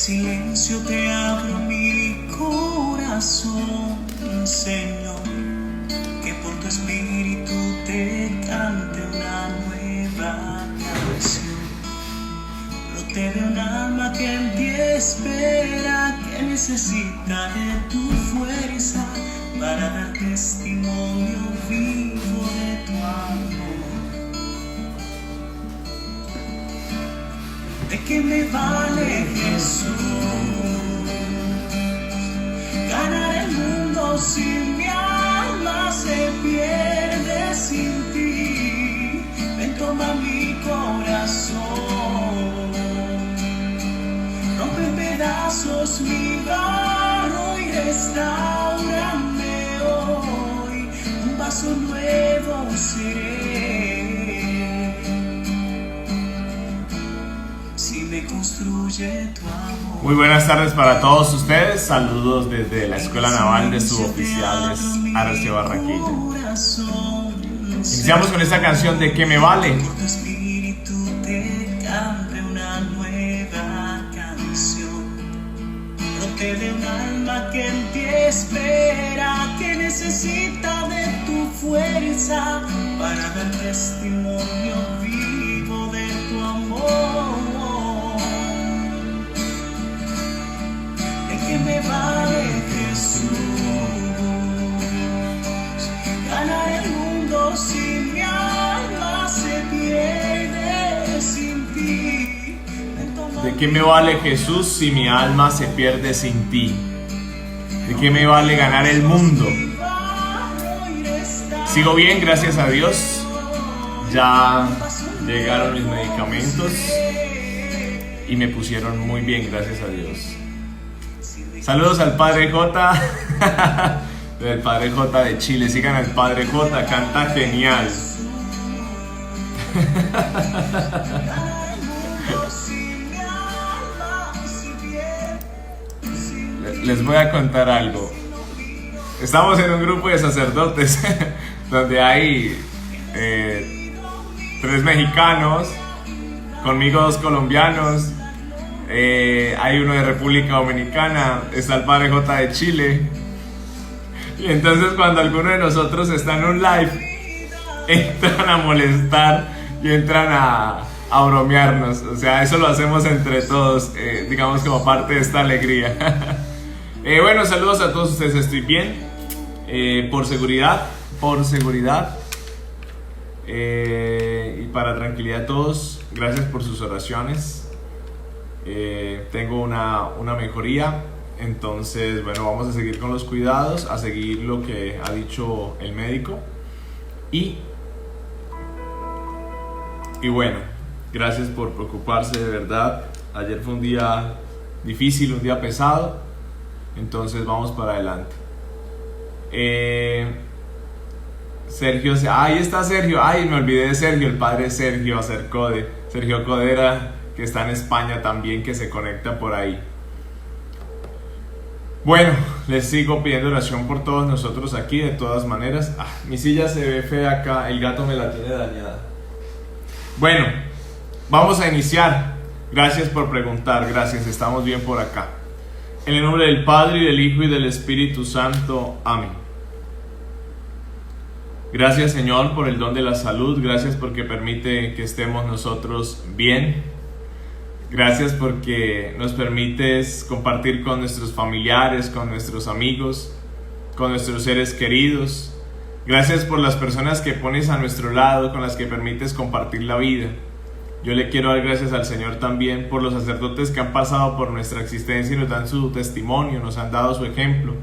silencio te abro mi corazón, Señor, que por tu espíritu te cante una nueva canción. Brote de un alma que en ti espera, que necesita de tu fuerza para dar testimonio vivo de tu amor. ¿De qué me vale, Jesús, ganar el mundo si mi alma se pierde sin ti? Ven, toma mi corazón, rompe en pedazos mi barro y restaurame hoy. Un vaso nuevo seré si me construye tu amor. Muy buenas tardes para todos ustedes. Saludos desde la Escuela Naval de Suboficiales Arce Barranquilla. Iniciamos con esta canción de ¿Qué me vale? Por tu espíritu te cante una nueva canción. Brote de un alma que en ti espera, que necesita de tu fuerza para dar testimonio vivo de tu amor. ¿De qué me vale, Jesús, ganar el mundo si mi alma se pierde sin ti? ¿De qué me vale, Jesús, si mi alma se pierde sin ti? ¿De qué me vale ganar el mundo? Sigo bien, gracias a Dios. Ya llegaron mis medicamentos y me pusieron muy bien, gracias a Dios. Saludos al Padre J, del Padre J de Chile. Sigan al Padre J, canta genial. Les voy a contar algo. Estamos en un grupo de sacerdotes donde hay 3 mexicanos, conmigo 2 colombianos, hay uno de República Dominicana, está el Padre J de Chile. Y entonces cuando alguno de nosotros está en un live, entran a molestar y entran a bromearnos. O sea, eso lo hacemos entre todos, digamos como parte de esta alegría. Bueno, saludos a todos ustedes, estoy bien. Por seguridad y para tranquilidad de todos, gracias por sus oraciones. Tengo una mejoría, entonces bueno, vamos a seguir con los cuidados, a seguir lo que ha dicho el médico y bueno, gracias por preocuparse, de verdad. Ayer fue un día difícil, un día pesado, entonces vamos para adelante. Sergio, ahí está Sergio, ay, me olvidé de Sergio, el padre Sergio Acercode, Sergio Codera, que está en España también, que se conecta por ahí. Bueno, les sigo pidiendo oración por todos nosotros aquí, de todas maneras. Mi silla se ve fea acá, el gato me la tiene dañada. Bueno, vamos a iniciar. Gracias por preguntar, gracias, estamos bien por acá. En el nombre del Padre, y del Hijo, y del Espíritu Santo. Amén. Gracias, Señor, por el don de la salud. Gracias porque permite que estemos nosotros bien. Gracias porque nos permites compartir con nuestros familiares, con nuestros amigos, con nuestros seres queridos. Gracias por las personas que pones a nuestro lado, con las que permites compartir la vida. Yo le quiero dar gracias al Señor también por los sacerdotes que han pasado por nuestra existencia y nos dan su testimonio, nos han dado su ejemplo.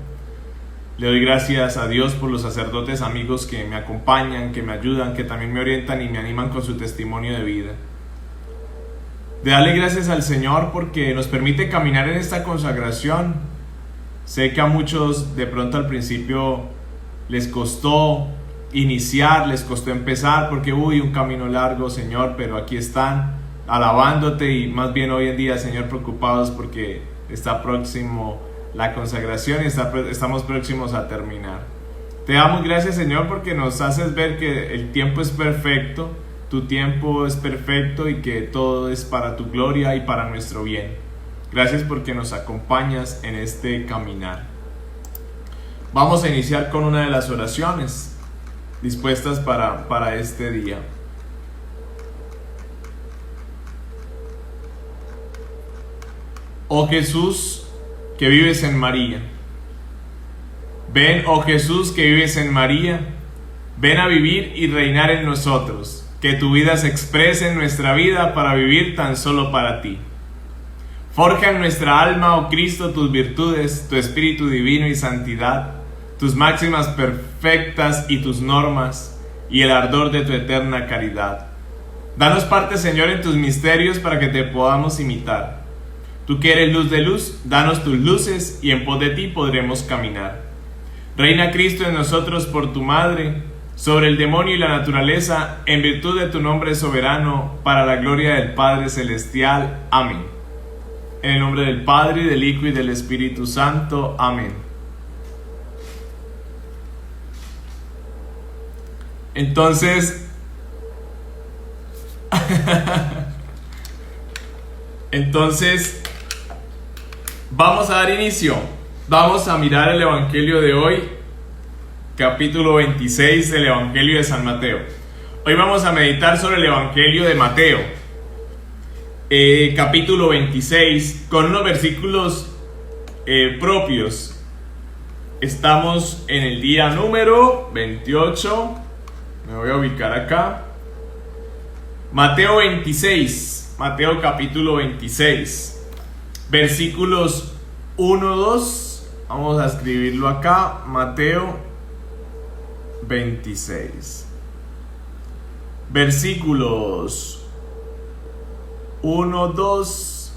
Le doy gracias a Dios por los sacerdotes amigos que me acompañan, que me ayudan, que también me orientan y me animan con su testimonio de vida. De darle gracias al Señor porque nos permite caminar en esta consagración. Sé que a muchos de pronto al principio les costó iniciar, les costó empezar porque un camino largo, Señor, pero aquí están alabándote y más bien hoy en día, Señor, preocupados porque está próximo la consagración y estamos próximos a terminar. Te damos gracias, Señor, porque nos haces ver que el tiempo es perfecto, tu tiempo es perfecto y que todo es para tu gloria y para nuestro bien. Gracias porque nos acompañas en este caminar. Vamos a iniciar con una de las oraciones dispuestas para este día. Oh Jesús, que vives en María. Ven, oh Jesús, que vives en María. Ven a vivir y reinar en nosotros. Que tu vida se exprese en nuestra vida para vivir tan solo para ti. Forja en nuestra alma, oh Cristo, tus virtudes, tu espíritu divino y santidad, tus máximas perfectas y tus normas, y el ardor de tu eterna caridad. Danos parte, Señor, en tus misterios para que te podamos imitar. Tú que eres luz de luz, danos tus luces y en pos de ti podremos caminar. Reina Cristo en nosotros por tu Madre, sobre el demonio y la naturaleza, en virtud de tu nombre soberano, para la gloria del Padre Celestial. Amén. En el nombre del Padre, y del Hijo, y del Espíritu Santo. Amén. Entonces, vamos a dar inicio. Vamos a mirar el Evangelio de hoy, capítulo 26 del Evangelio de San Mateo. Hoy vamos a meditar sobre el Evangelio de Mateo, capítulo 26, con unos versículos propios. Estamos en el día número 28. Me voy a ubicar acá. Mateo 26, Mateo capítulo 26, versículos 1, 2. Vamos a escribirlo acá. Mateo 26, versículos 1, 2.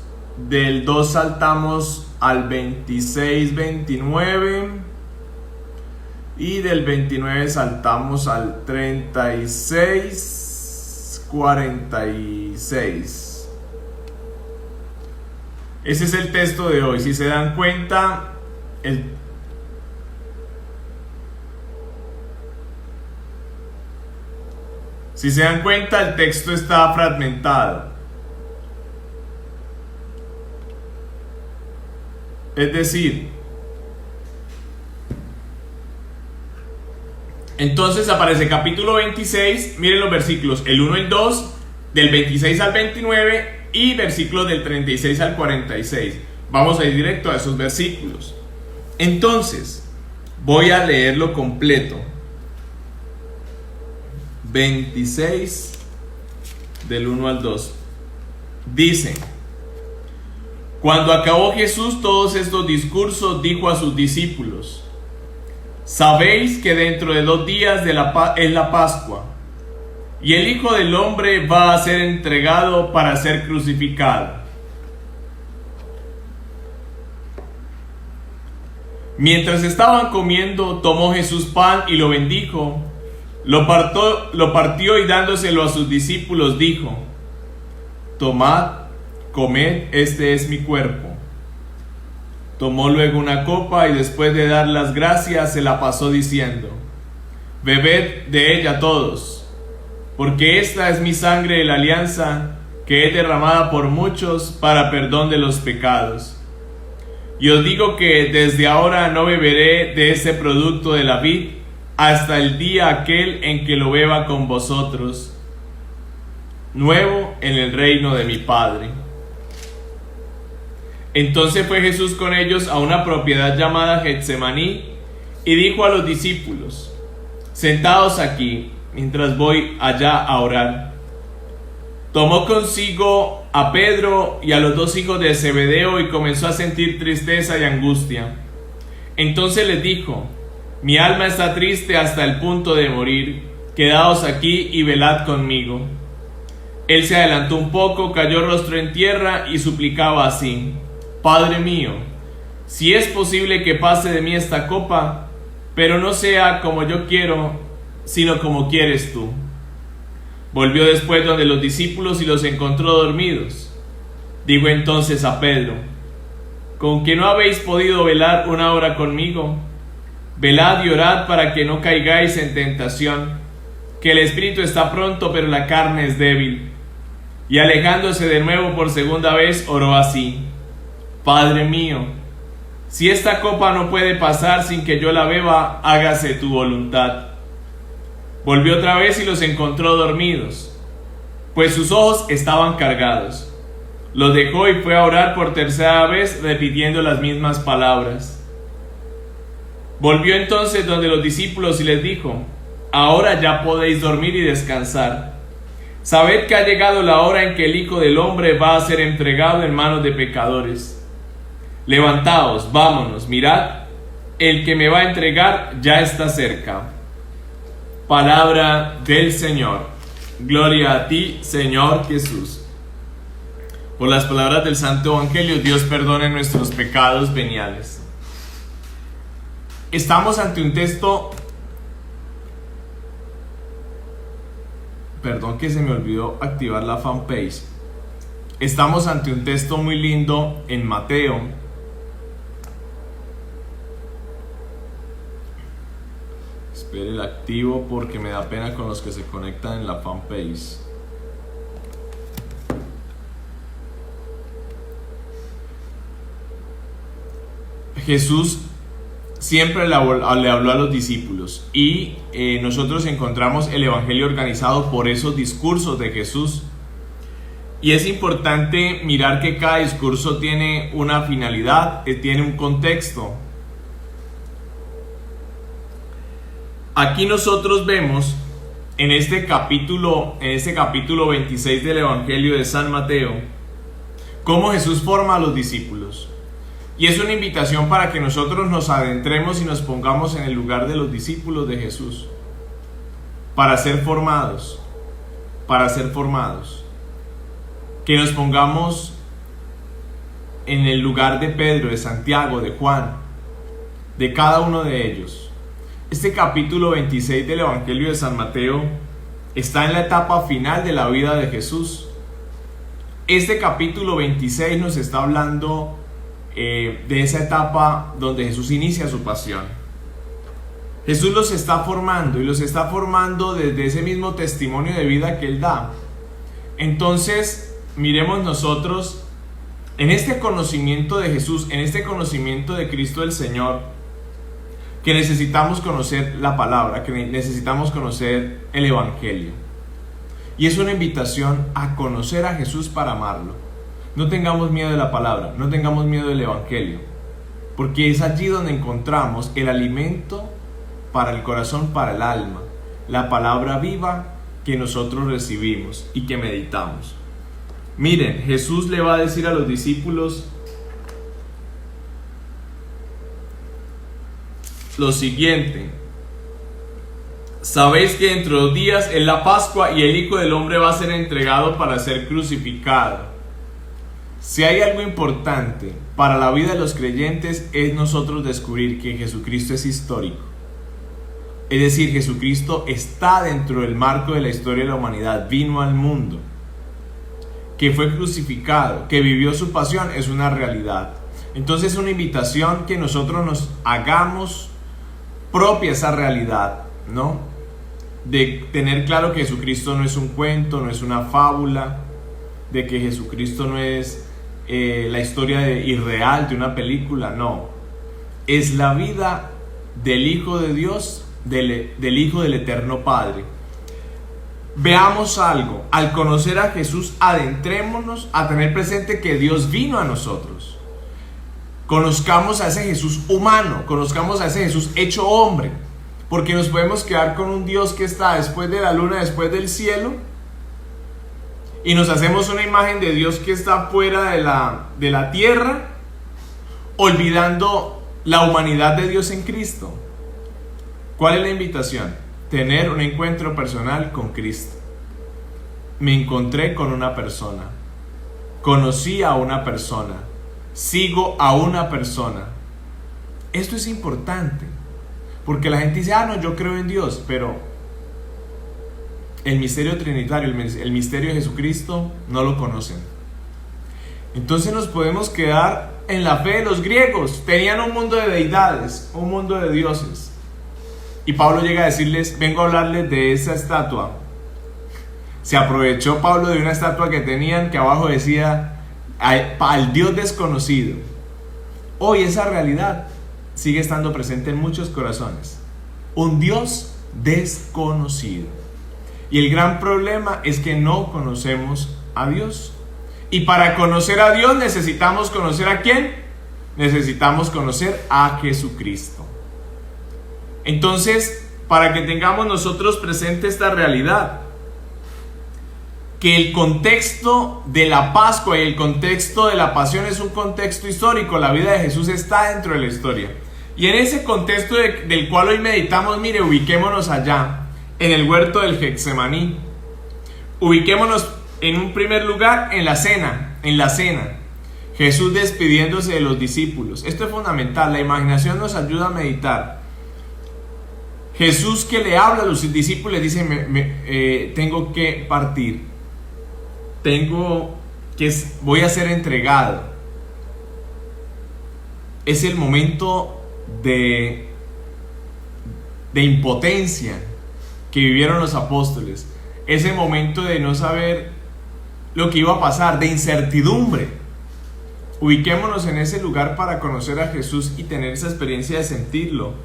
Del 2 saltamos al 26, 29. Y del 29 saltamos al 36, 46. Ese es el texto de hoy. Si se dan cuenta, el texto está fragmentado. Es decir, entonces aparece capítulo 26, miren los versículos, el 1 y el 2, del 26 al 29 y versículos del 36 al 46. Vamos a ir directo a esos versículos. Entonces, voy a leerlo completo. 26, del 1 al 2. Dice: Cuando acabó Jesús todos estos discursos, dijo a sus discípulos: Sabéis que dentro de 2 días es la Pascua, y el Hijo del Hombre va a ser entregado para ser crucificado. Mientras estaban comiendo, tomó Jesús pan y lo bendijo, lo partió y dándoselo a sus discípulos dijo: Tomad, comed, este es mi cuerpo. Tomó luego una copa y después de dar las gracias se la pasó diciendo: Bebed de ella todos, porque esta es mi sangre de la alianza, que es derramada por muchos para perdón de los pecados. Y os digo que desde ahora no beberé de ese producto de la vid hasta el día aquel en que lo beba con vosotros, nuevo en el reino de mi Padre. Entonces fue Jesús con ellos a una propiedad llamada Getsemaní y dijo a los discípulos: Sentaos aquí, mientras voy allá a orar. Tomó consigo a Pedro y a los 2 hijos de Zebedeo y comenzó a sentir tristeza y angustia. Entonces les dijo: Mi alma está triste hasta el punto de morir. Quedaos aquí y velad conmigo. Él se adelantó un poco, cayó rostro en tierra y suplicaba así: Padre mío, si es posible que pase de mí esta copa, pero no sea como yo quiero, sino como quieres tú. Volvió después donde los discípulos y los encontró dormidos. Dijo entonces a Pedro: ¿Con que no habéis podido velar 1 hora conmigo? Velad y orad para que no caigáis en tentación, que el espíritu está pronto, pero la carne es débil. Y alejándose de nuevo por segunda vez, oró así: Padre mío, si esta copa no puede pasar sin que yo la beba, hágase tu voluntad. Volvió otra vez y los encontró dormidos, pues sus ojos estaban cargados. Los dejó y fue a orar por tercera vez, repitiendo las mismas palabras. Volvió entonces donde los discípulos y les dijo: ahora ya podéis dormir y descansar. Sabed que ha llegado la hora en que el Hijo del Hombre va a ser entregado en manos de pecadores. Levantaos, vámonos, mirad, el que me va a entregar ya está cerca. Palabra del Señor. Gloria a ti, Señor Jesús. Por las palabras del Santo Evangelio, Dios perdone nuestros pecados veniales. Estamos ante un texto... Perdón que se me olvidó activar la fanpage. Estamos ante un texto muy lindo en Mateo. Espere el activo porque me da pena con los que se conectan en la fanpage. Jesús siempre le habló a los discípulos y nosotros encontramos el Evangelio organizado por esos discursos de Jesús. Y es importante mirar que cada discurso tiene una finalidad, tiene un contexto. Aquí nosotros vemos en este capítulo 26 del Evangelio de San Mateo, cómo Jesús forma a los discípulos. Y es una invitación para que nosotros nos adentremos y nos pongamos en el lugar de los discípulos de Jesús, para ser formados, que nos pongamos en el lugar de Pedro, de Santiago, de Juan, de cada uno de ellos. Este capítulo 26 del Evangelio de San Mateo está en la etapa final de la vida de Jesús. Este capítulo 26 nos está hablando de esa etapa donde Jesús inicia su pasión. Jesús los está formando y los está formando desde ese mismo testimonio de vida que Él da. Entonces, miremos nosotros en este conocimiento de Jesús, en este conocimiento de Cristo el Señor, que necesitamos conocer la palabra, que necesitamos conocer el Evangelio. Y es una invitación a conocer a Jesús para amarlo. No tengamos miedo de la palabra, no tengamos miedo del Evangelio, porque es allí donde encontramos el alimento para el corazón, para el alma, la palabra viva que nosotros recibimos y que meditamos. Miren, Jesús le va a decir a los discípulos lo siguiente: sabéis que dentro de 2 días es la Pascua y el Hijo del Hombre va a ser entregado para ser crucificado. Si hay algo importante para la vida de los creyentes, es nosotros descubrir que Jesucristo es histórico. Es decir, Jesucristo está dentro del marco de la historia de la humanidad, vino al mundo, que fue crucificado, que vivió su pasión, es una realidad. Entonces es una invitación que nosotros nos hagamos propia esa realidad, ¿no? De tener claro que Jesucristo no es un cuento, no es una fábula, de que Jesucristo no es la historia irreal de una película, no. Es la vida del Hijo de Dios, del Hijo del Eterno Padre. Veamos algo: al conocer a Jesús, adentrémonos a tener presente que Dios vino a nosotros. Conozcamos a ese Jesús humano, conozcamos a ese Jesús hecho hombre, porque nos podemos quedar con un Dios que está después de la luna, después del cielo, y nos hacemos una imagen de Dios que está fuera de la tierra, olvidando la humanidad de Dios en Cristo. ¿Cuál es la invitación? Tener un encuentro personal con Cristo. Me encontré con una persona, conocí a una persona, sigo a una persona. Esto es importante, porque la gente dice: no, yo creo en Dios, pero el misterio trinitario, el misterio de Jesucristo, no lo conocen. Entonces nos podemos quedar en la fe de los griegos. Tenían un mundo de deidades, un mundo de dioses. Y Pablo llega a decirles: vengo a hablarles de esa estatua. Se aprovechó Pablo de una estatua que tenían, que abajo decía: al Dios desconocido. hoy esa realidad sigue estando presente en muchos corazones. Un Dios desconocido. Y el gran problema es que no conocemos a Dios. Y para conocer a Dios necesitamos conocer ¿a quién? Necesitamos conocer a Jesucristo. Entonces, para que tengamos nosotros presente esta realidad, que el contexto de la Pascua y el contexto de la Pasión es un contexto histórico. La vida de Jesús está dentro de la historia. Y en ese contexto del cual hoy meditamos, mire, ubiquémonos allá, en el huerto del Getsemaní. Ubiquémonos en un primer lugar en la cena. Jesús despidiéndose de los discípulos. Esto es fundamental, la imaginación nos ayuda a meditar. Jesús, que le habla a los discípulos, les dice, tengo que partir. Voy a ser entregado. Es el momento de impotencia que vivieron los apóstoles. Ese momento de no saber lo que iba a pasar, de incertidumbre. Ubiquémonos en ese lugar para conocer a Jesús y tener esa experiencia de sentirlo.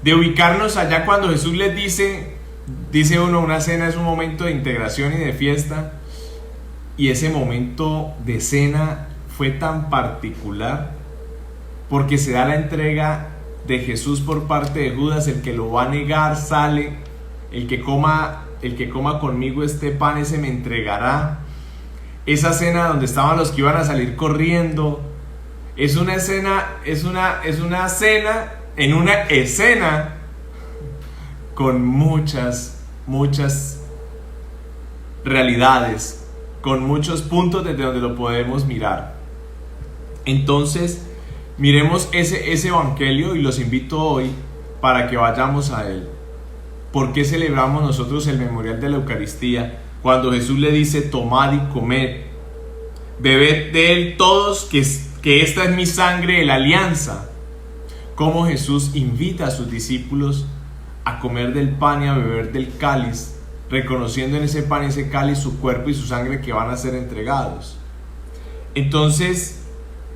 De ubicarnos allá cuando Jesús les dice uno, una cena es un momento de integración y de fiesta. Y ese momento de cena fue tan particular porque se da la entrega de Jesús por parte de Judas. El que lo va a negar sale, el que coma conmigo este pan, ese me entregará. Esa cena donde estaban los que iban a salir corriendo, es una cena en una escena con muchas realidades, con muchos puntos desde donde lo podemos mirar. Entonces, miremos ese evangelio y los invito hoy para que vayamos a él. ¿Por qué celebramos nosotros el memorial de la Eucaristía? Cuando Jesús le dice, tomad y comed, bebed de él todos, que esta es mi sangre de la alianza. Cómo Jesús invita a sus discípulos a comer del pan y a beber del cáliz, reconociendo en ese pan y ese cáliz su cuerpo y su sangre que van a ser entregados. Entonces,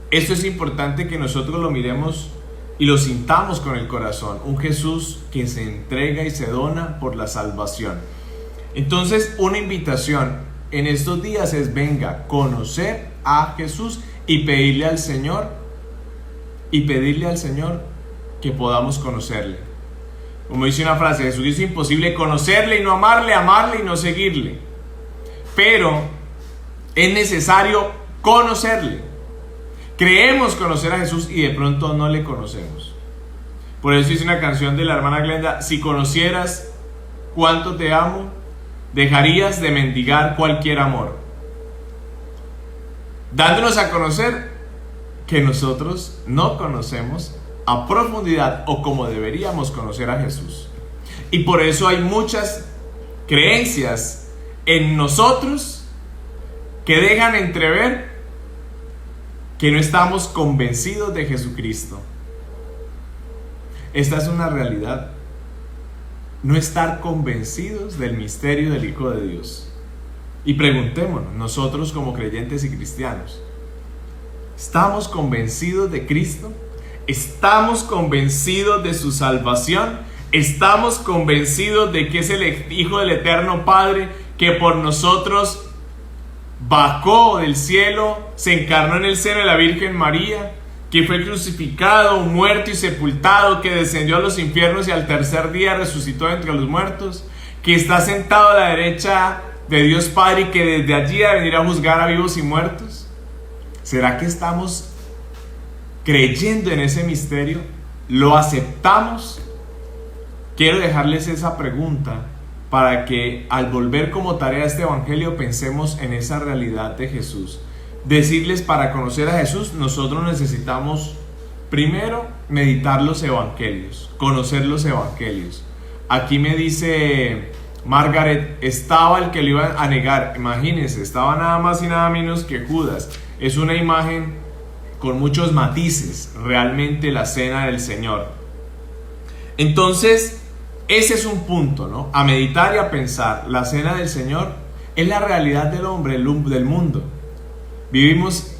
esto es importante que nosotros lo miremos y lo sintamos con el corazón. Un Jesús que se entrega y se dona por la salvación. Entonces, una invitación en estos días es: venga, conocer a Jesús y pedirle al Señor que podamos conocerle. Como dice una frase, Jesús dice: imposible conocerle y no amarle, amarle y no seguirle. Pero es necesario conocerle. Creemos conocer a Jesús y de pronto no le conocemos. Por eso dice una canción de la hermana Glenda: si conocieras cuánto te amo, dejarías de mendigar cualquier amor. Dándonos a conocer que nosotros no conocemos a profundidad o como deberíamos conocer a Jesús. Y por eso hay muchas creencias en nosotros que dejan entrever que no estamos convencidos de Jesucristo. Esta es una realidad. No estar convencidos del misterio del Hijo de Dios. Y preguntémonos, nosotros como creyentes y cristianos, ¿estamos convencidos de Cristo? ¿Estamos convencidos de su salvación? ¿Estamos convencidos de que es el Hijo del Eterno Padre que por nosotros bajó del cielo, se encarnó en el seno de la Virgen María, que fue crucificado, muerto y sepultado, que descendió a los infiernos y al tercer día resucitó entre los muertos, que está sentado a la derecha de Dios Padre y que desde allí va a venir a juzgar a vivos y muertos? ¿Será que estamos creyendo en ese misterio? ¿Lo aceptamos? Quiero dejarles esa pregunta para que al volver como tarea a este evangelio pensemos en esa realidad de Jesús. Decirles, para conocer a Jesús nosotros necesitamos primero meditar los evangelios, conocer los evangelios. Aquí me dice Margaret, estaba el que le iba a negar. Imagínense, estaba nada más y nada menos que Judas. Es una imagen con muchos matices, realmente la cena del Señor. Entonces, ese es un punto, ¿no? A meditar y a pensar. La cena del Señor es la realidad del hombre, del mundo. Vivimos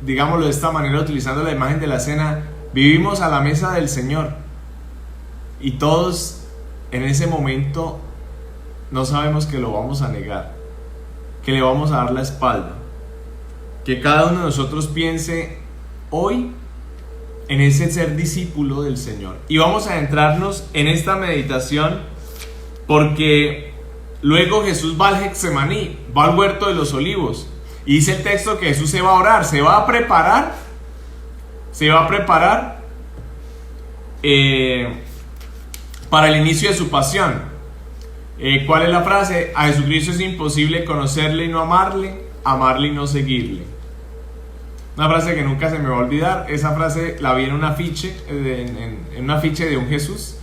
digámoslo de esta manera, utilizando la imagen de la cena, vivimos a la mesa del Señor y todos en ese momento no sabemos que lo vamos a negar, que le vamos a dar la espalda, que cada uno de nosotros piense hoy en ese ser discípulo del Señor. Y vamos a adentrarnos en esta meditación porque luego Jesús va al Getsemaní, va al huerto de los olivos, y dice el texto que Jesús se va a orar, se va a preparar para el inicio de su pasión. ¿Cuál es la frase? A Jesucristo es imposible conocerle y no amarle, amarle y no seguirle. Una frase que nunca se me va a olvidar. Esa frase la vi en un afiche, en un afiche de un Jesús,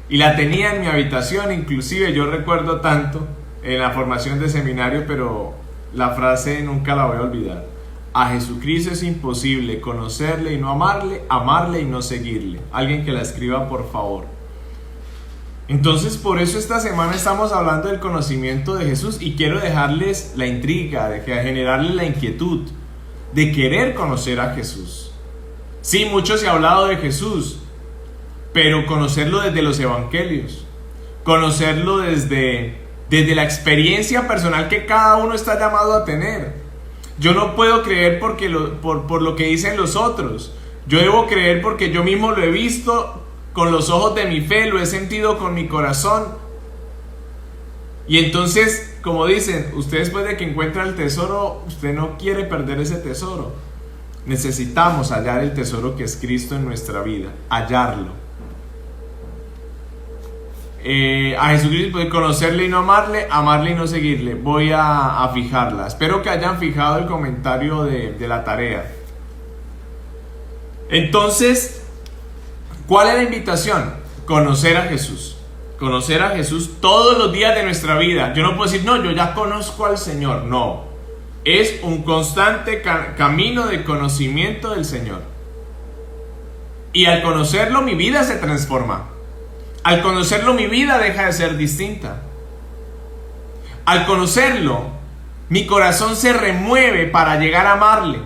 y la tenía en mi habitación. Inclusive yo recuerdo tanto en la formación de seminario, pero la frase nunca la voy a olvidar. A Jesucristo es imposible conocerle y no amarle, amarle y no seguirle. Alguien que la escriba, por favor. Entonces, por eso esta semana estamos hablando del conocimiento de Jesús, y quiero dejarles la intriga, de generarles la inquietud de querer conocer a Jesús. Sí, mucho se ha hablado de Jesús, pero conocerlo desde los evangelios, conocerlo desde la experiencia personal que cada uno está llamado a tener. Yo no puedo creer por lo que dicen los otros. Yo debo creer porque yo mismo lo he visto con los ojos de mi fe, lo he sentido con mi corazón. Y entonces, como dicen, usted después de que encuentra el tesoro, usted no quiere perder ese tesoro. Necesitamos hallar el tesoro que es Cristo en nuestra vida, hallarlo. A Jesucristo puede conocerle y no amarle, amarle y no seguirle. Voy a fijarla. Espero que hayan fijado el comentario de la tarea. Entonces, ¿cuál es la invitación? Conocer a Jesús. Conocer a Jesús todos los días de nuestra vida. Yo no puedo decir, no, yo ya conozco al Señor. No, es un constante camino de conocimiento del Señor. Y al conocerlo, mi vida se transforma. Al conocerlo, mi vida deja de ser distinta. Al conocerlo, mi corazón se remueve para llegar a amarle.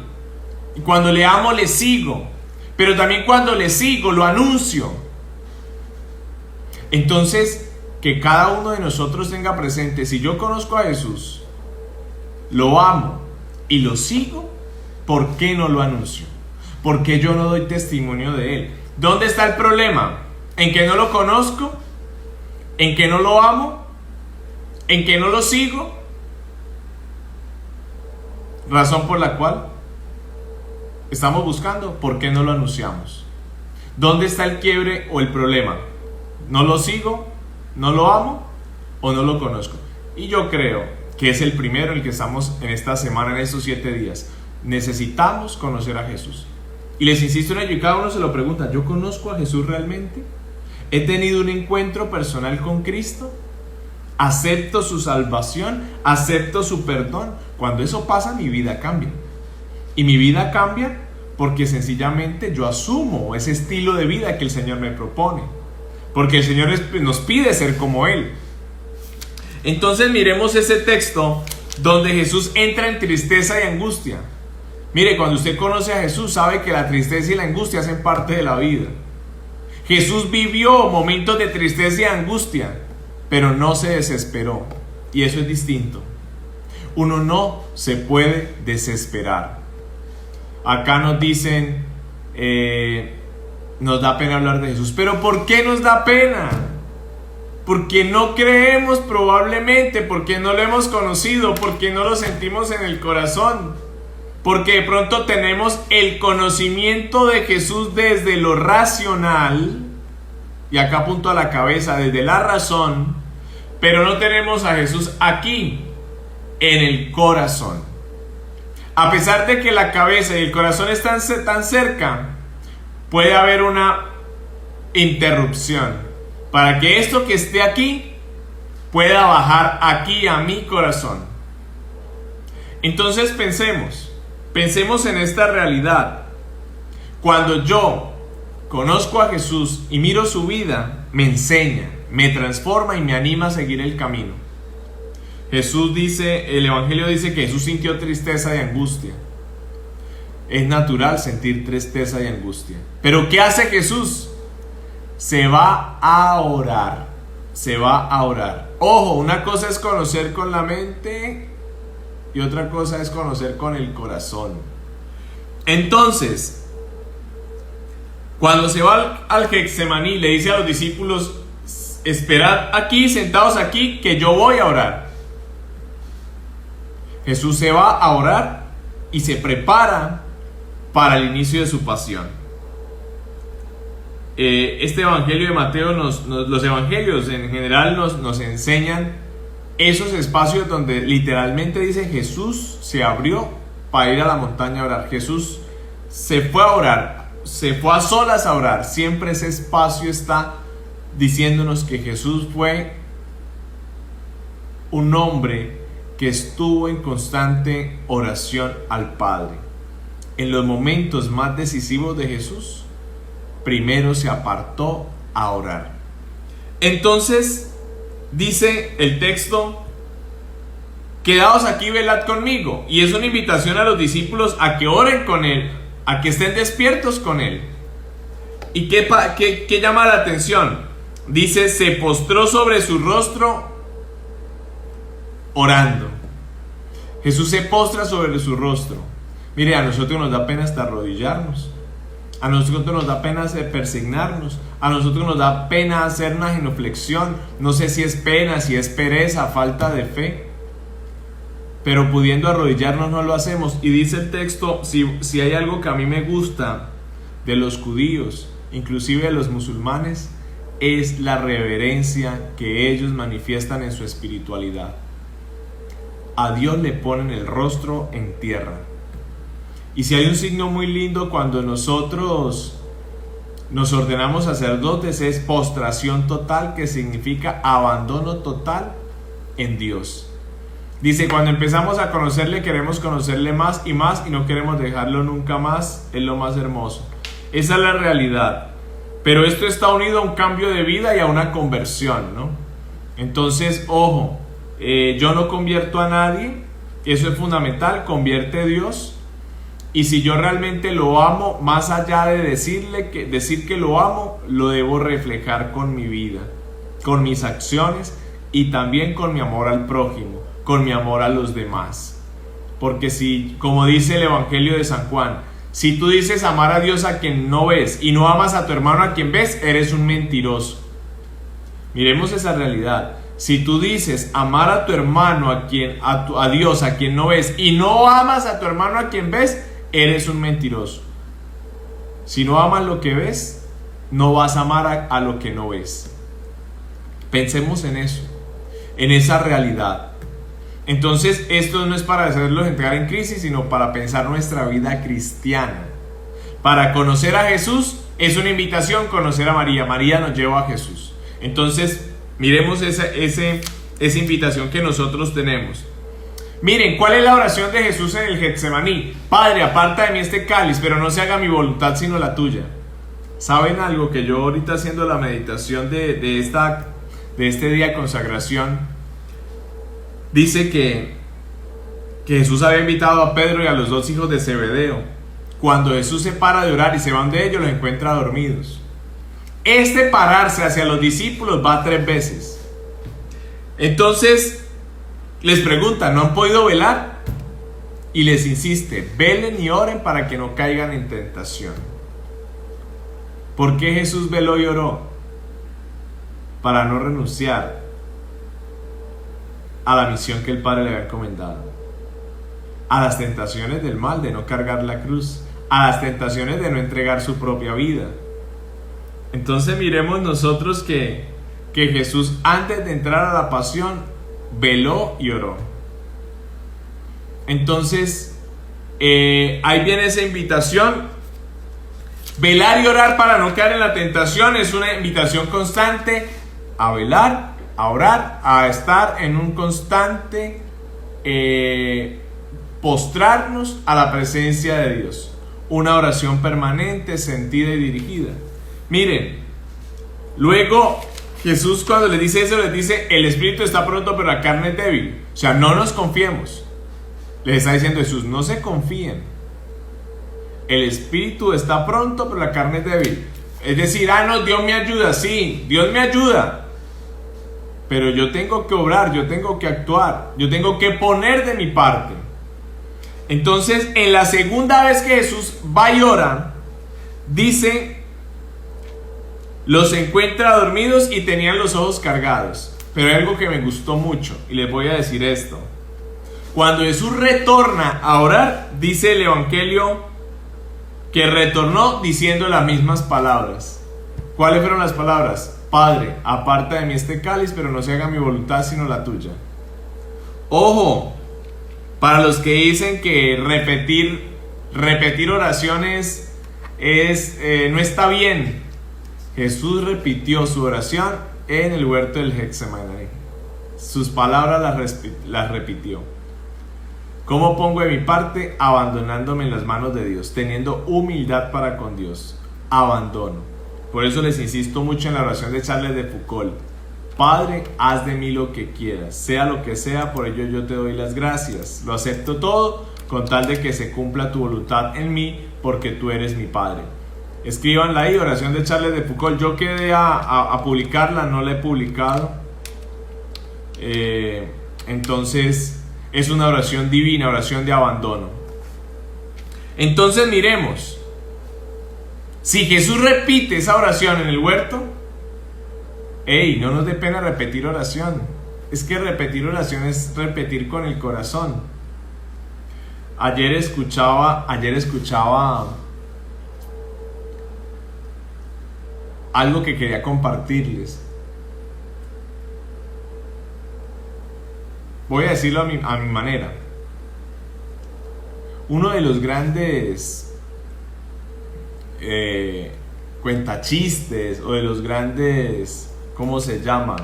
Y cuando le amo, le sigo. Pero también cuando le sigo, lo anuncio. Entonces, que cada uno de nosotros tenga presente, si yo conozco a Jesús, lo amo y lo sigo, ¿por qué no lo anuncio? ¿Por qué yo no doy testimonio de Él? ¿Dónde está el problema? ¿En que no lo conozco? ¿En que no lo amo? ¿En que no lo sigo? Razón por la cual estamos buscando por qué no lo anunciamos. ¿Dónde está el quiebre o el problema? ¿No lo sigo? ¿No lo amo? ¿O no lo conozco? Y yo creo que es el primero en el que estamos en esta semana, en estos 7 días. Necesitamos conocer a Jesús. Y les insisto en ello, y cada uno se lo pregunta, ¿yo conozco a Jesús realmente? ¿He tenido un encuentro personal con Cristo? ¿Acepto su salvación? ¿Acepto su perdón? Cuando eso pasa, mi vida cambia. Y mi vida cambia porque sencillamente yo asumo ese estilo de vida que el Señor me propone. Porque el Señor nos pide ser como Él. Entonces miremos ese texto donde Jesús entra en tristeza y angustia. Mire, cuando usted conoce a Jesús, sabe que la tristeza y la angustia hacen parte de la vida. Jesús vivió momentos de tristeza y angustia, pero no se desesperó. Y eso es distinto. Uno no se puede desesperar. Acá nos dicen, nos da pena hablar de Jesús. ¿Pero por qué nos da pena? Porque no creemos probablemente, porque no lo hemos conocido, porque no lo sentimos en el corazón. Porque de pronto tenemos el conocimiento de Jesús desde lo racional, y acá apunto a la cabeza, desde la razón, pero no tenemos a Jesús aquí, en el corazón. A pesar de que la cabeza y el corazón están tan cerca, puede haber una interrupción para que esto que esté aquí pueda bajar aquí a mi corazón. Entonces pensemos en esta realidad. Cuando yo conozco a Jesús y miro su vida, me enseña, me transforma y me anima a seguir el camino. Jesús dice, el Evangelio dice que Jesús sintió tristeza y angustia. Es natural sentir tristeza y angustia. Pero ¿qué hace Jesús? Se va a orar. Se va a orar. Ojo, una cosa es conocer con la mente y otra cosa es conocer con el corazón. Entonces, cuando se va al Getsemaní, le dice a los discípulos: esperad aquí, sentados aquí, que yo voy a orar. Jesús se va a orar y se prepara para el inicio de su pasión. Este evangelio de Mateo, los evangelios en general nos enseñan esos espacios donde literalmente dice: Jesús se abrió para ir a la montaña a orar. Jesús se fue a orar, se fue a solas a orar. Siempre ese espacio está diciéndonos que Jesús fue un hombre que estuvo en constante oración al Padre. En los momentos más decisivos de Jesús, primero se apartó a orar. Entonces dice el texto: quedaos aquí, velad conmigo. Y es una invitación a los discípulos a que oren con Él, a que estén despiertos con Él. ¿Y qué llama la atención? Dice: se postró sobre su rostro orando. Jesús se postra sobre su rostro. Mire, a nosotros nos da pena hasta arrodillarnos. A nosotros nos da pena persignarnos. A nosotros nos da pena hacer una genuflexión. No sé si es pena, si es pereza, falta de fe. Pero pudiendo arrodillarnos no lo hacemos. Y dice el texto, si hay algo que a mí me gusta de los judíos, inclusive de los musulmanes, es la reverencia que ellos manifiestan en su espiritualidad. A Dios le ponen el rostro en tierra. Y si hay un signo muy lindo cuando nosotros nos ordenamos sacerdotes, es postración total, que significa abandono total en Dios. Dice: cuando empezamos a conocerle, queremos conocerle más y no queremos dejarlo nunca más. Es lo más hermoso. Esa es la realidad. Pero esto está unido a un cambio de vida y a una conversión, ¿no? Entonces, ojo, yo no convierto a nadie. Eso es fundamental. Convierte a Dios. Y si yo realmente lo amo, más allá de decir que lo amo, lo debo reflejar con mi vida, con mis acciones y también con mi amor al prójimo, con mi amor a los demás. Porque si, como dice el Evangelio de San Juan, si tú dices amar a Dios a quien no ves y no amas a tu hermano a quien ves, eres un mentiroso. Miremos esa realidad. Si tú dices amar a tu hermano a Dios a quien no ves y no amas a tu hermano a quien ves, eres un mentiroso. Si no amas lo que ves, no vas a amar a lo que no ves. Pensemos en eso, en esa realidad. Entonces, esto no es para hacerlos entrar en crisis, sino para pensar nuestra vida cristiana. Para conocer a Jesús es una invitación, conocer a María. María nos lleva a Jesús. Entonces, miremos esa invitación que nosotros tenemos. Miren, ¿cuál es la oración de Jesús en el Getsemaní? Padre, aparta de mí este cáliz, pero no se haga mi voluntad sino la tuya. ¿Saben algo? Que yo ahorita haciendo la meditación de este día de consagración, dice que Jesús había invitado a Pedro y a los dos hijos de Zebedeo. Cuando Jesús se para de orar y se van de ellos, los encuentra dormidos. Este pararse hacia los discípulos va 3 veces. Entonces les pregunta: ¿no han podido velar? Y les insiste: velen y oren para que no caigan en tentación. ¿Por qué Jesús veló y oró? Para no renunciar a la misión que el Padre le había encomendado, a las tentaciones del mal, de no cargar la cruz, a las tentaciones de no entregar su propia vida. Entonces miremos nosotros que Jesús, antes de entrar a la pasión, veló y oró. Entonces ahí viene esa invitación. Velar y orar para no caer en la tentación es una invitación constante a velar, a orar, a estar en un constante postrarnos a la presencia de Dios. Una oración permanente, sentida y dirigida. Miren, luego Jesús, cuando les dice eso, les dice: el espíritu está pronto pero la carne es débil. O sea, no nos confiemos. Les está diciendo Jesús: no se confíen. El espíritu está pronto, pero la carne es débil. Es decir, no, Dios me ayuda, sí, Dios me ayuda. Pero yo tengo que obrar, yo tengo que actuar, yo tengo que poner de mi parte. Entonces, en la segunda vez que Jesús va y ora, dice, los encuentra dormidos y tenían los ojos cargados. Pero hay algo que me gustó mucho y les voy a decir esto. Cuando Jesús retorna a orar, dice el Evangelio que retornó diciendo las mismas palabras. ¿Cuáles fueron las palabras? Padre, aparta de mí este cáliz, pero no se haga mi voluntad sino la tuya. Ojo, para los que dicen que repetir oraciones no está bien. Jesús repitió su oración en el huerto del Getsemaní. Sus palabras las repitió. ¿Cómo pongo de mi parte? Abandonándome en las manos de Dios, teniendo humildad para con Dios. Abandono. Por eso les insisto mucho en la oración de Charles de Foucault. Padre, haz de mí lo que quieras, sea lo que sea, por ello yo te doy las gracias. Lo acepto todo, con tal de que se cumpla tu voluntad en mí, porque tú eres mi Padre. Escríbanla ahí, oración de Charles de Foucault. Yo quedé a publicarla, no la he publicado. Entonces, es una oración divina, oración de abandono. Entonces miremos, si Jesús repite esa oración en el huerto, no nos dé pena repetir oración. Es que repetir oración es repetir con el corazón. Ayer escuchaba algo que quería compartirles. Voy a decirlo a mi manera. Uno de los grandes cuentachistes o de los grandes, ¿cómo se llaman?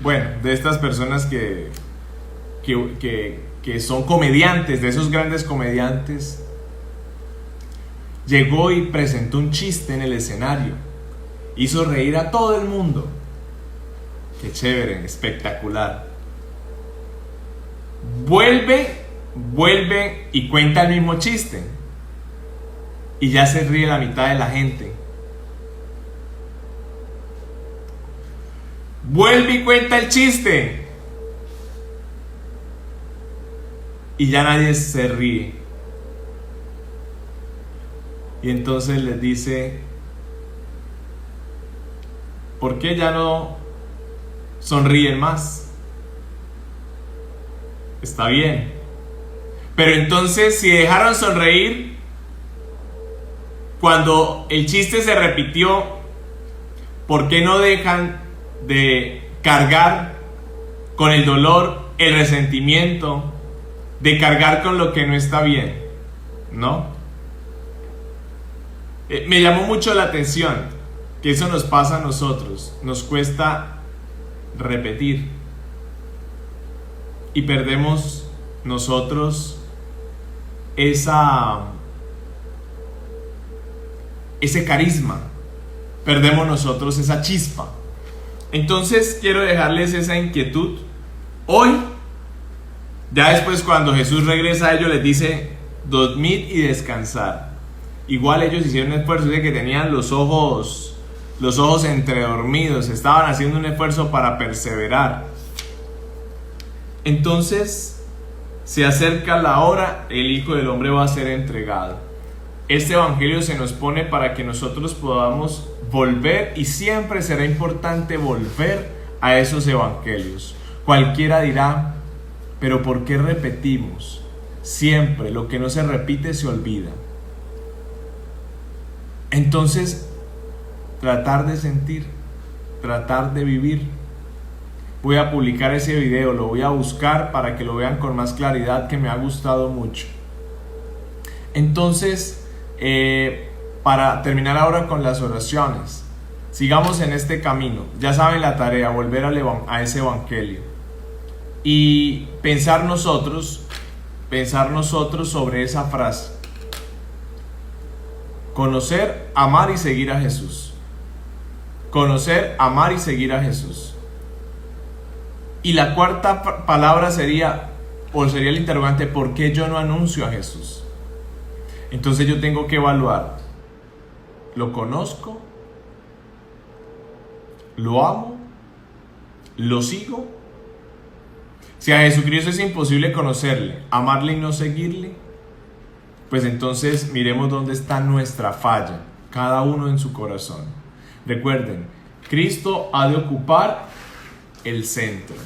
Bueno, de estas personas que son comediantes, de esos grandes comediantes, llegó y presentó un chiste en el escenario. Hizo reír a todo el mundo. Qué chévere, espectacular. Vuelve y cuenta el mismo chiste. Y ya se ríe la mitad de la gente. Vuelve y cuenta el chiste. Y ya nadie se ríe. Y entonces les dice: ¿por qué ya no sonríen más? Está bien. Pero entonces, si dejaron sonreír cuando el chiste se repitió, ¿por qué no dejan de cargar con el dolor, el resentimiento, de cargar con lo que no está bien? ¿No? Me llamó mucho la atención que eso nos pasa a nosotros. Nos cuesta repetir y perdemos nosotros ese carisma, perdemos nosotros esa chispa. Entonces quiero dejarles esa inquietud hoy. Ya después, cuando Jesús regresa a ellos, les dice: dormid y descansar. Igual ellos hicieron un esfuerzo, de que tenían los ojos entredormidos, estaban haciendo un esfuerzo para perseverar. Entonces se acerca la hora, el Hijo del Hombre va a ser entregado. Este evangelio se nos pone para que nosotros podamos volver, y siempre será importante volver a esos evangelios. Cualquiera dirá: pero ¿por qué repetimos? Siempre lo que no se repite se olvida. Entonces, tratar de sentir, tratar de vivir. Voy a publicar ese video, lo voy a buscar para que lo vean con más claridad, que me ha gustado mucho. Entonces, para terminar ahora con las oraciones, sigamos en este camino. Ya saben la tarea: volver a ese evangelio y pensar nosotros sobre esa frase: conocer, amar y seguir a Jesús. Conocer, amar y seguir a Jesús. Y la cuarta palabra sería el interrogante: ¿por qué yo no anuncio a Jesús? Entonces yo tengo que evaluar, ¿lo conozco? ¿Lo amo? ¿Lo sigo? Si a Jesucristo es imposible conocerle, amarle y no seguirle, pues entonces miremos dónde está nuestra falla, cada uno en su corazón. Recuerden, Cristo ha de ocupar el centro.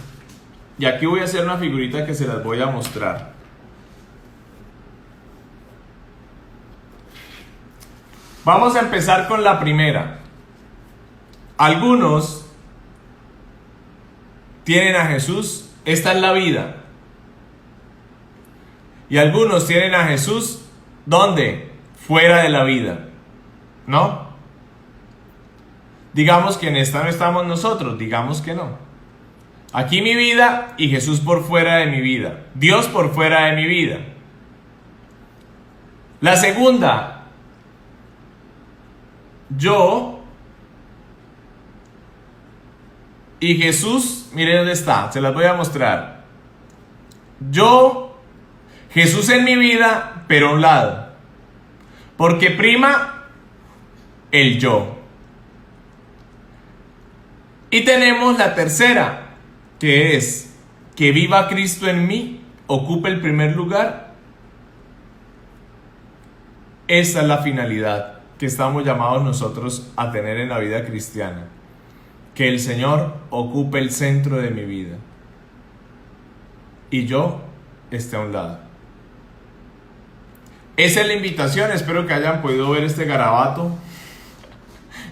Y aquí voy a hacer una figurita que se las voy a mostrar. Vamos a empezar con la primera. Algunos tienen a Jesús, esta es la vida. Y algunos tienen a Jesús, ¿dónde? Fuera de la vida, ¿no? Digamos que en esta no estamos nosotros, digamos que no. Aquí mi vida y Jesús por fuera de mi vida. Dios por fuera de mi vida. La segunda, yo y Jesús, miren dónde está, se las voy a mostrar. Yo, Jesús en mi vida, pero a un lado. Porque prima el yo. Y tenemos la tercera, que es que viva Cristo en mí, ocupe el primer lugar. Esa es la finalidad que estamos llamados nosotros a tener en la vida cristiana. Que el Señor ocupe el centro de mi vida y yo esté a un lado. Esa es la invitación. Espero que hayan podido ver este garabato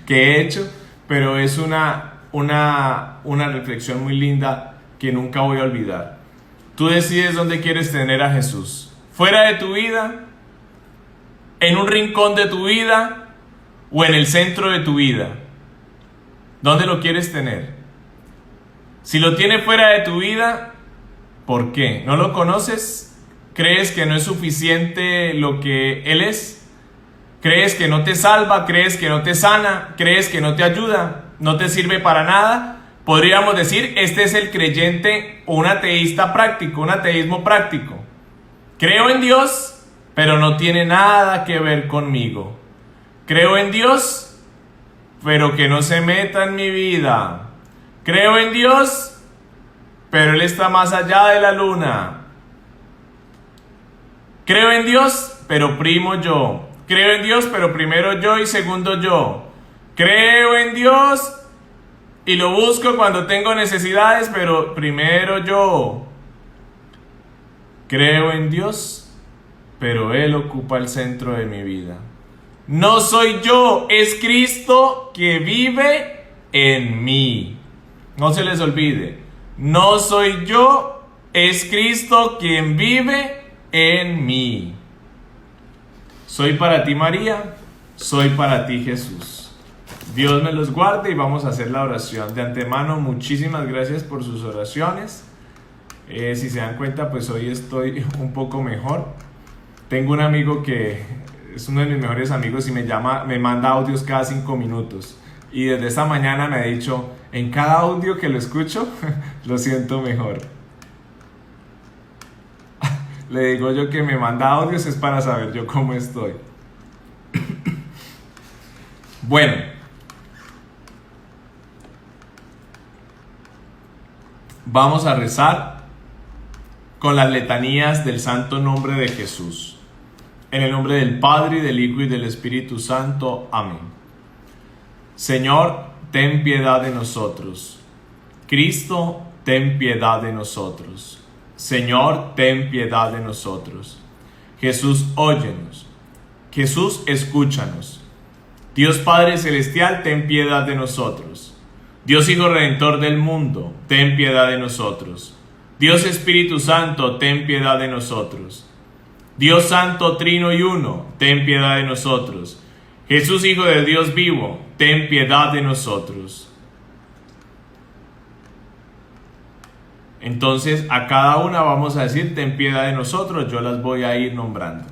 que he hecho, pero es una reflexión muy linda que nunca voy a olvidar. Tú decides dónde quieres tener a Jesús: fuera de tu vida, en un rincón de tu vida o en el centro de tu vida. ¿Dónde lo quieres tener? Si lo tienes fuera de tu vida, ¿por qué? ¿No lo conoces? ¿Crees que no es suficiente lo que Él es? ¿Crees que no te salva? ¿Crees que no te sana? ¿Crees que no te ayuda? ¿No te sirve para nada? Podríamos decir, este es el creyente o un ateísta práctico, un ateísmo práctico. Creo en Dios, pero no tiene nada que ver conmigo. Creo en Dios, pero que no se meta en mi vida. Creo en Dios, pero Él está más allá de la luna. Creo en Dios, pero primo yo. Creo en Dios, pero primero yo y segundo yo. Creo en Dios y lo busco cuando tengo necesidades, pero primero yo. Creo en Dios, pero Él ocupa el centro de mi vida. No soy yo, es Cristo que vive en mí. No se les olvide. No soy yo, es Cristo quien vive en mí. Soy para ti, María. Soy para ti, Jesús. Dios me los guarde y vamos a hacer la oración. De antemano, muchísimas gracias por sus oraciones. Si se dan cuenta, pues hoy estoy un poco mejor. Tengo un amigo que es uno de mis mejores amigos y me manda audios cada 5 minutos. Y desde esta mañana me ha dicho, en cada audio que lo escucho, lo siento mejor. Le digo yo que me manda audios es para saber yo cómo estoy. Bueno. Vamos a rezar con las letanías del santo nombre de Jesús. En el nombre del Padre, y del Hijo, y del Espíritu Santo. Amén. Señor, ten piedad de nosotros. Cristo, ten piedad de nosotros. Señor, ten piedad de nosotros. Jesús, óyenos. Jesús, escúchanos. Dios Padre Celestial, ten piedad de nosotros. Dios Hijo Redentor del mundo, ten piedad de nosotros. Dios Espíritu Santo, ten piedad de nosotros. Dios Santo, Trino y Uno, ten piedad de nosotros. Jesús, Hijo de Dios vivo, ten piedad de nosotros. Entonces a cada una vamos a decir, ten piedad de nosotros, yo las voy a ir nombrando.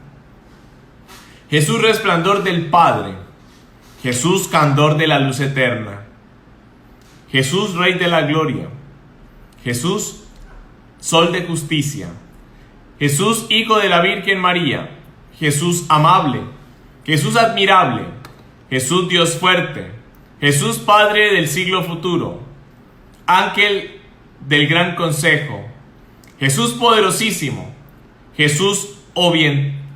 Jesús, resplandor del Padre. Jesús, candor de la luz eterna. Jesús, Rey de la gloria. Jesús, Sol de justicia. Jesús, Hijo de la Virgen María. Jesús amable, Jesús admirable, Jesús Dios fuerte, Jesús Padre del siglo futuro, Ángel del gran consejo, Jesús poderosísimo, Jesús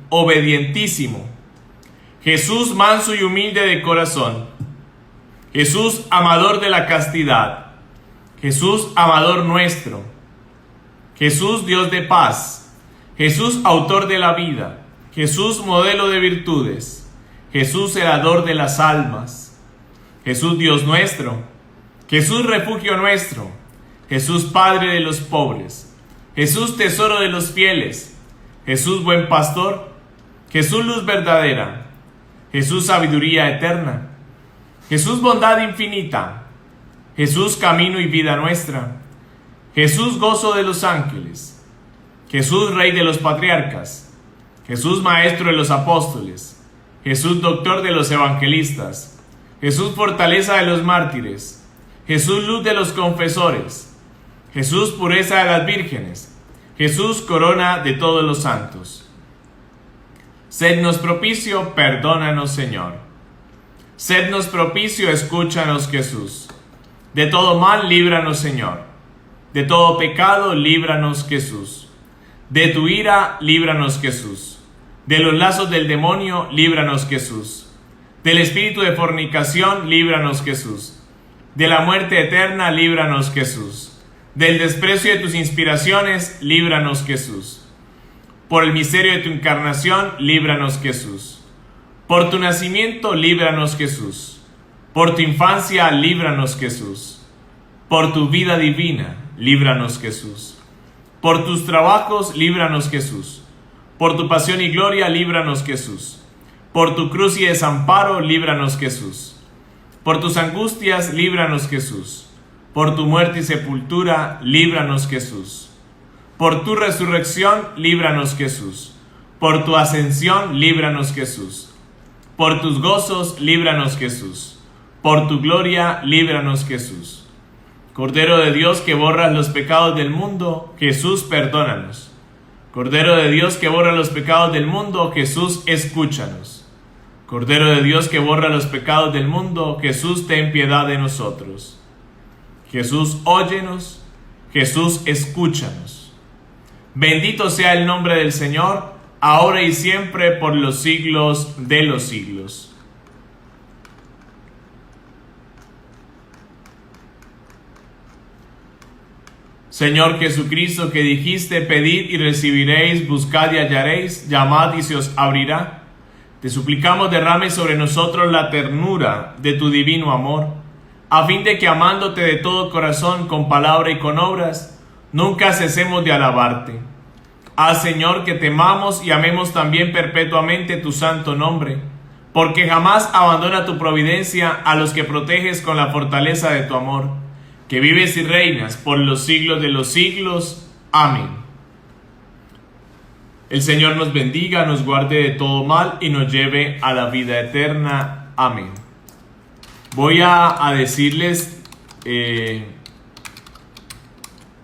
obedientísimo, Jesús manso y humilde de corazón, Jesús amador de la castidad, Jesús amador nuestro, Jesús Dios de paz, Jesús autor de la vida, Jesús modelo de virtudes, Jesús helador de las almas, Jesús Dios nuestro, Jesús refugio nuestro, Jesús Padre de los pobres, Jesús tesoro de los fieles, Jesús buen pastor, Jesús luz verdadera, Jesús sabiduría eterna, Jesús bondad infinita, Jesús camino y vida nuestra, Jesús gozo de los ángeles, Jesús rey de los patriarcas, Jesús maestro de los apóstoles, Jesús doctor de los evangelistas, Jesús fortaleza de los mártires, Jesús luz de los confesores, Jesús pureza de las vírgenes, Jesús corona de todos los santos. Sednos propicio, perdónanos, Señor. Sednos propicio, escúchanos, Jesús. De todo mal, líbranos, Señor. De todo pecado, líbranos, Jesús. De tu ira, líbranos, Jesús. De los lazos del demonio, líbranos, Jesús. Del espíritu de fornicación, líbranos, Jesús. De la muerte eterna, líbranos, Jesús. Del desprecio de tus inspiraciones, líbranos, Jesús. Por el misterio de tu encarnación, líbranos, Jesús. Por tu nacimiento, líbranos, Jesús. Por tu infancia, líbranos, Jesús. Por tu vida divina, líbranos, Jesús. Por tus trabajos, líbranos, Jesús. Por tu pasión y gloria, líbranos, Jesús. Por tu cruz y desamparo, líbranos, Jesús. Por tus angustias, líbranos, Jesús. Por tu muerte y sepultura, líbranos, Jesús. Por tu resurrección, líbranos, Jesús. Por tu ascensión, líbranos, Jesús. Por tus gozos, líbranos, Jesús. Por tu gloria, líbranos, Jesús. Cordero de Dios que borras los pecados del mundo, Jesús, perdónanos. Cordero de Dios que borra los pecados del mundo, Jesús, escúchanos. Cordero de Dios que borra los pecados del mundo, Jesús, ten piedad de nosotros. Jesús, óyenos. Jesús, escúchanos. Bendito sea el nombre del Señor, ahora y siempre, por los siglos de los siglos. Señor Jesucristo, que dijiste, pedid y recibiréis, buscad y hallaréis, llamad y se os abrirá. Te suplicamos derrame sobre nosotros la ternura de tu divino amor, a fin de que amándote de todo corazón, con palabra y con obras, nunca cesemos de alabarte. Haz, Señor, que temamos y amemos también perpetuamente tu santo nombre, porque jamás abandona tu providencia a los que proteges con la fortaleza de tu amor, que vives y reinas por los siglos de los siglos. Amén. El Señor nos bendiga, nos guarde de todo mal y nos lleve a la vida eterna. Amén. Voy a decirles,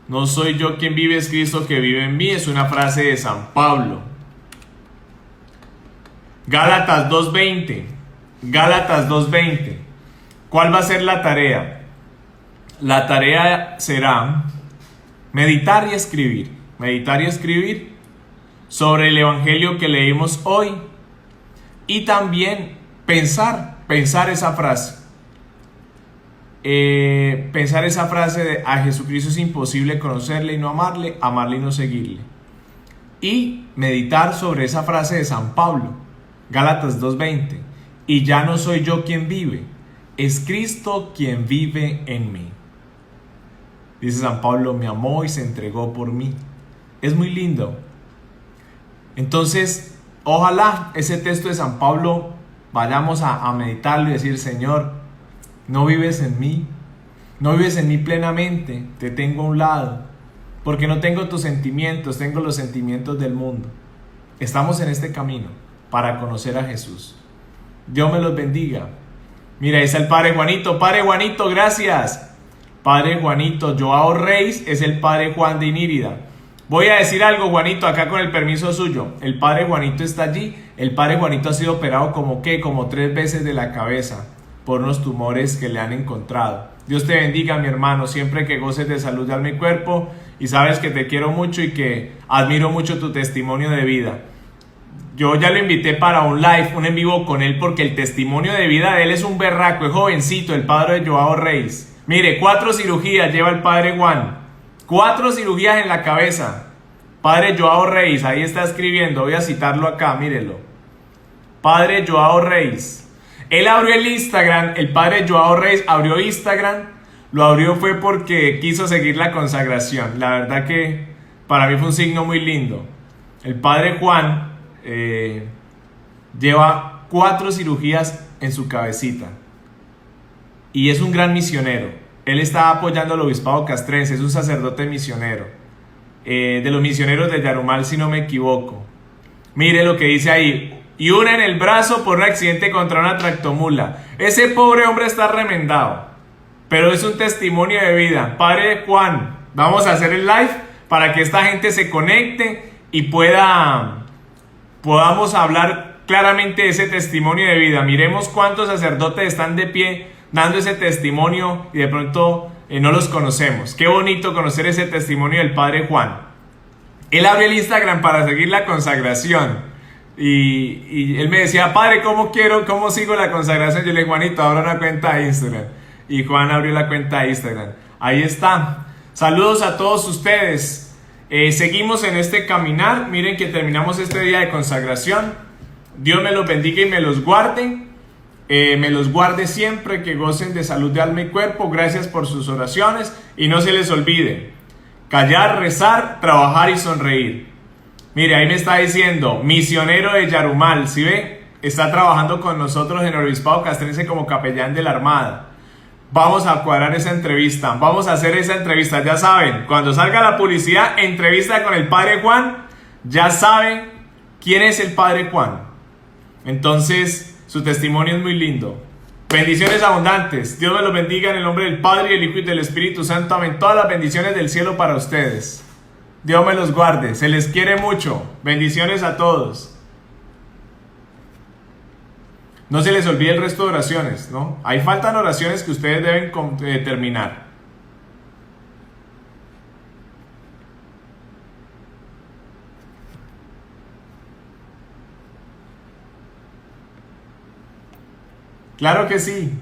no soy yo quien vive, es Cristo que vive en mí. Es una frase de San Pablo. Gálatas 2:20. Gálatas 2:20. ¿Cuál va a ser la tarea? La tarea será meditar y escribir. Meditar y escribir sobre el evangelio que leímos hoy. Y también pensar esa frase. Pensar esa frase de a Jesucristo es imposible conocerle y no amarle, amarle y no seguirle. Y meditar sobre esa frase de San Pablo, Gálatas 2:20. Y ya no soy yo quien vive, es Cristo quien vive en mí. Dice San Pablo, me amó y se entregó por mí. Es muy lindo. Entonces, ojalá ese texto de San Pablo vayamos a meditarlo y decir, Señor, no vives en mí, no vives en mí plenamente, te tengo a un lado, porque no tengo tus sentimientos, tengo los sentimientos del mundo. Estamos en este camino para conocer a Jesús. Dios me los bendiga. Mira, dice el Padre Juanito, gracias. Padre Juanito, Joao Reis es el Padre Juan de Inírida. Voy a decir algo, Juanito, acá con el permiso suyo. El padre Juanito está allí. El padre Juanito ha sido operado como 3 veces de la cabeza por unos tumores que le han encontrado. Dios te bendiga, mi hermano, siempre que goces de salud de alma y cuerpo, y sabes que te quiero mucho y que admiro mucho tu testimonio de vida. Yo ya lo invité para un live, un en vivo con él, porque el testimonio de vida de él es un berraco, es jovencito, el padre de Joao Reis. Mire, 4 cirugías lleva el padre Juan, 4 cirugías en la cabeza. Padre Joao Reis, ahí está escribiendo, voy a citarlo acá, mírelo. Padre Joao Reis. Él abrió el Instagram, el padre Joao Reis abrió Instagram, lo abrió fue porque quiso seguir la consagración. La verdad que para mí fue un signo muy lindo. El padre Juan lleva 4 cirugías en su cabecita y es un gran misionero. Él está apoyando al obispado castrense, es un sacerdote misionero, de los misioneros de Yarumal, si no me equivoco. Mire lo que dice ahí: y una en el brazo por un accidente contra una tractomula. Ese pobre hombre está remendado, pero es un testimonio de vida. Padre Juan, vamos a hacer el live para que esta gente se conecte y podamos hablar claramente de ese testimonio de vida. Miremos cuántos sacerdotes están de pie dando ese testimonio y de pronto no los conocemos. Qué bonito conocer ese testimonio del padre Juan. Él abrió el Instagram para seguir la consagración y él me decía: padre, ¿cómo sigo la consagración? Yo le dije: Juanito, abra una cuenta de Instagram. Y Juan abrió la cuenta de Instagram. Ahí está. Saludos a todos ustedes. Seguimos en este caminar. Miren que terminamos este día de consagración. Dios me los bendiga y me los guarde. Me los guarde siempre, que gocen de salud de alma y cuerpo. Gracias por sus oraciones y no se les olvide: callar, rezar, trabajar y sonreír. Mire, ahí me está diciendo misionero de Yarumal, ¿sí ve? Está trabajando con nosotros en el obispado castrense como capellán de la Armada. Vamos a cuadrar esa entrevista, vamos a hacer esa entrevista. Ya saben, cuando salga la publicidad, entrevista con el padre Juan, ya saben quién es el padre Juan. Entonces, su testimonio es muy lindo. Bendiciones abundantes. Dios me los bendiga en el nombre del Padre, del Hijo y del Espíritu Santo. Amén. Todas las bendiciones del cielo para ustedes. Dios me los guarde. Se les quiere mucho. Bendiciones a todos. No se les olvide el resto de oraciones, ¿no? Ahí faltan oraciones que ustedes deben terminar. Claro que sí.